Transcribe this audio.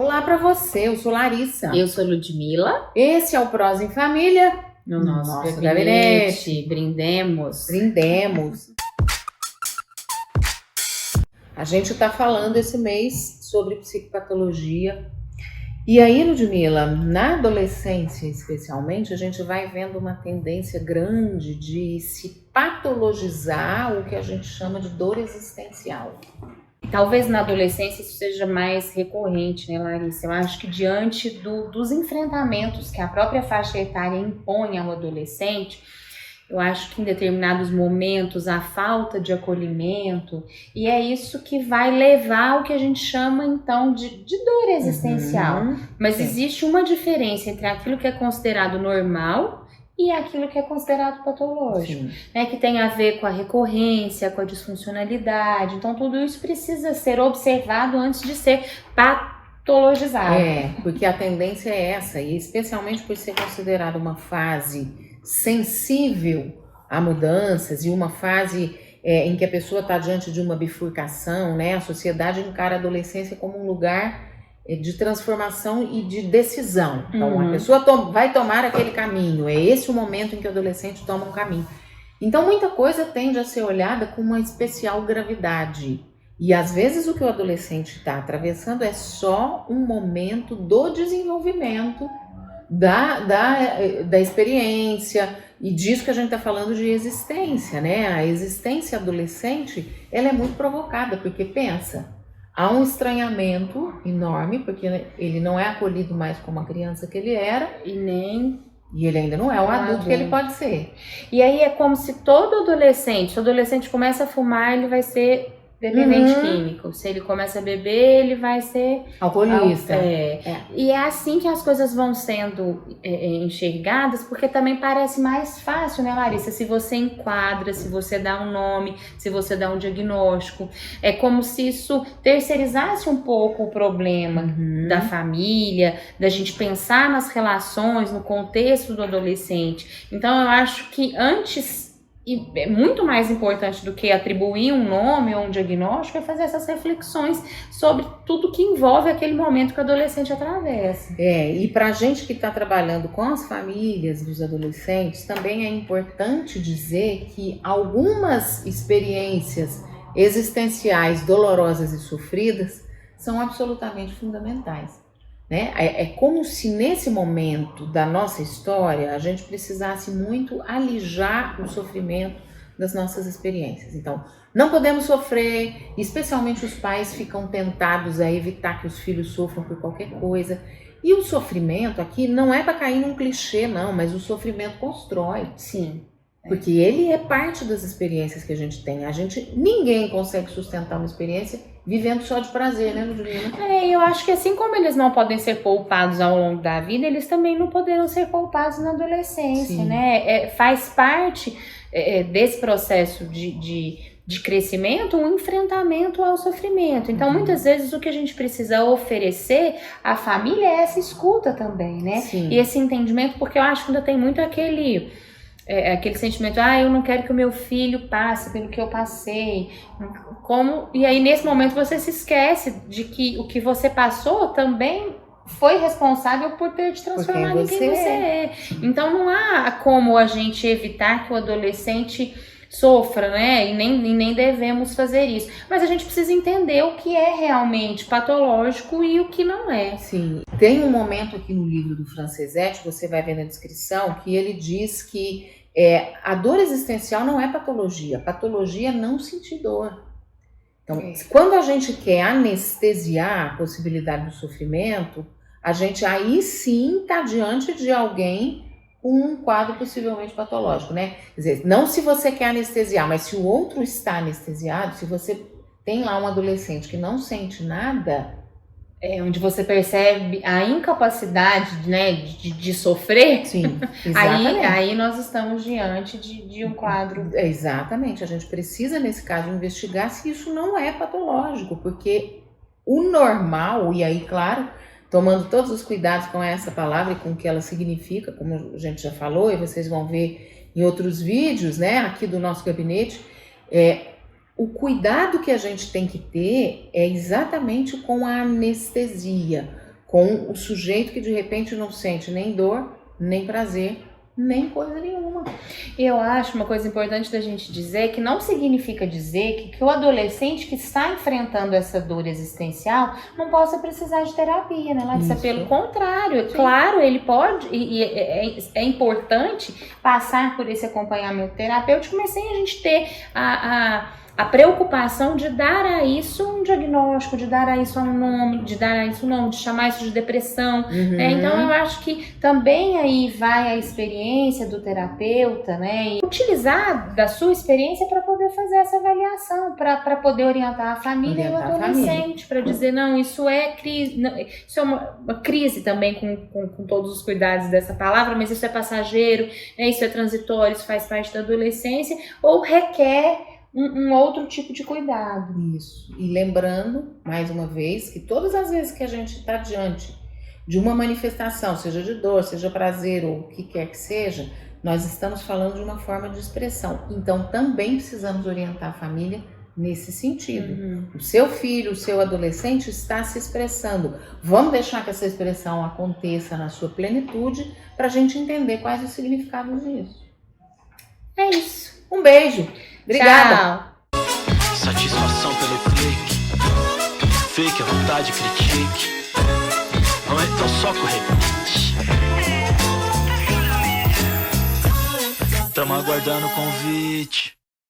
Olá para você, eu sou Larissa. Eu sou Ludmila. Esse é o Prosa em Família. No nosso gabinete. Brindemos. Brindemos. A gente está falando esse mês sobre psicopatologia. E aí, Ludmila, na adolescência especialmente, a gente vai vendo uma tendência grande de se patologizar o que a gente chama de dor existencial. Talvez na adolescência isso seja mais recorrente, né, Larissa? Eu acho que diante dos enfrentamentos que a própria faixa etária impõe ao adolescente, eu acho que em determinados momentos a falta de acolhimento, e é isso que vai levar ao que a gente chama então de dor existencial. Mas sim. Existe uma diferença entre aquilo que é considerado normal e aquilo que é considerado patológico, né, que tem a ver com a recorrência, com a disfuncionalidade. Então tudo isso precisa ser observado antes de ser patologizado. Porque a tendência é essa, e especialmente por ser considerada uma fase sensível a mudanças e uma fase em que a pessoa está diante de uma bifurcação, né? A sociedade encara a adolescência como um lugar de transformação e de decisão. Então, a pessoa vai tomar aquele caminho. É esse o momento em que o adolescente toma um caminho. Então, muita coisa tende a ser olhada com uma especial gravidade. E, às vezes, o que o adolescente está atravessando é só um momento do desenvolvimento da experiência e disso que a gente está falando de existência, né? A existência adolescente, ela é muito provocada, porque pensa... Há um estranhamento enorme, porque ele não é acolhido mais como a criança que ele era. E ele ainda não é o adulto que ele pode ser. E aí é como se todo adolescente, se o adolescente começa a fumar, ele vai ser dependente químico. Se ele começa a beber, ele vai ser alcoolista. E é assim que as coisas vão sendo enxergadas, porque também parece mais fácil, né, Larissa? Se você enquadra, se você dá um nome, se você dá um diagnóstico. É como se isso terceirizasse um pouco o problema da família, da gente pensar nas relações, no contexto do adolescente. Então, eu acho que antes... E é muito mais importante do que atribuir um nome ou um diagnóstico é fazer essas reflexões sobre tudo que envolve aquele momento que o adolescente atravessa. E para a gente que está trabalhando com as famílias dos adolescentes, também é importante dizer que algumas experiências existenciais dolorosas e sofridas são absolutamente fundamentais. Né? É como se nesse momento da nossa história a gente precisasse muito alijar o sofrimento das nossas experiências. Então, não podemos sofrer, especialmente os pais ficam tentados a evitar que os filhos sofram por qualquer coisa. E o sofrimento aqui não é para cair num clichê, não, mas o sofrimento constrói. Sim. Porque ele é parte das experiências que a gente tem. Ninguém consegue sustentar uma experiência vivendo só de prazer, né, Ludmila? Eu acho que assim como eles não podem ser poupados ao longo da vida, eles também não poderão ser poupados na adolescência, né? Faz parte desse processo de crescimento um enfrentamento ao sofrimento. Então, muitas vezes, o que a gente precisa oferecer à família é essa escuta também, né? Sim. E esse entendimento, porque eu acho que ainda tem muito aquele sentimento, eu não quero que o meu filho passe pelo que eu passei. E aí, nesse momento, você se esquece de que o que você passou também foi responsável por ter te transformado em quem você é. Então, não há como a gente evitar que o adolescente sofra, né? E nem devemos fazer isso. Mas a gente precisa entender o que é realmente patológico e o que não é. Sim. Tem um momento aqui no livro do Francesete, você vai ver na descrição, que ele diz que a dor existencial não é patologia. Patologia é não sentir dor. Então, quando a gente quer anestesiar a possibilidade do sofrimento, a gente aí sim está diante de alguém com um quadro possivelmente patológico, né? Quer dizer, não se você quer anestesiar, mas se o outro está anestesiado, se você tem lá um adolescente que não sente nada... onde você percebe a incapacidade, né, de sofrer. Sim, exatamente. aí nós estamos diante de um quadro. Exatamente, a gente precisa nesse caso investigar se isso não é patológico, porque o normal, e aí claro, tomando todos os cuidados com essa palavra e com o que ela significa, como a gente já falou, e vocês vão ver em outros vídeos, né, aqui do nosso gabinete, o cuidado que a gente tem que ter é exatamente com a anestesia, com o sujeito que de repente não sente nem dor, nem prazer, nem coisa nenhuma. Eu acho uma coisa importante da gente dizer que não significa dizer que o adolescente que está enfrentando essa dor existencial não possa precisar de terapia, né, Larissa? Isso. Pelo contrário, claro, ele pode, e é importante passar por esse acompanhamento terapêutico, mas sem a gente ter a preocupação de dar a isso um diagnóstico, de dar a isso um nome, de chamar isso de depressão. Né? Então eu acho que também aí vai a experiência do terapeuta, né? E utilizar da sua experiência para poder fazer essa avaliação, para poder orientar a família e o adolescente, para dizer, não, isso é crise, não, isso é uma crise também com todos os cuidados dessa palavra, mas isso é passageiro, né? Isso é transitório, isso faz parte da adolescência, ou requer um outro tipo de cuidado. Isso. E lembrando, mais uma vez, que todas as vezes que a gente está diante de uma manifestação, seja de dor, seja prazer ou o que quer que seja, nós estamos falando de uma forma de expressão. Então, também precisamos orientar a família nesse sentido. O seu filho, o seu adolescente está se expressando. Vamos deixar que essa expressão aconteça na sua plenitude para a gente entender quais os significados disso. É isso. Um beijo. Obrigada. Tchau. Satisfação pelo clique. Fake, a vontade, critique. Não é então só corrente. Tamo aguardando o convite.